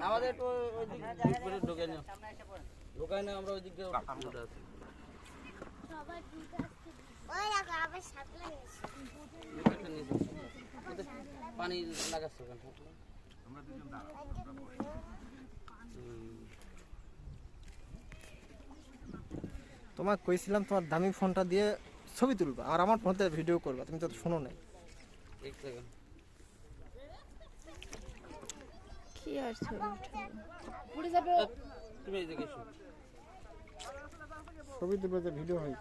আমাদের তো ঢুকে না আমরা ওই দিক দিয়ে পানি লাগাচ্ছে তোমাকে কইছিলাম তোমার দামি ফোনটা দিয়ে ছবি তুলবা আর আমার ফোনতে ভিডিও করবা, তুমি তো শোনো নাই। এক সেকেন্ড কি আর পুড়ে যাবে। তুমি এই দিকে এসো, ছবি তুলবে যে ভিডিও হয়।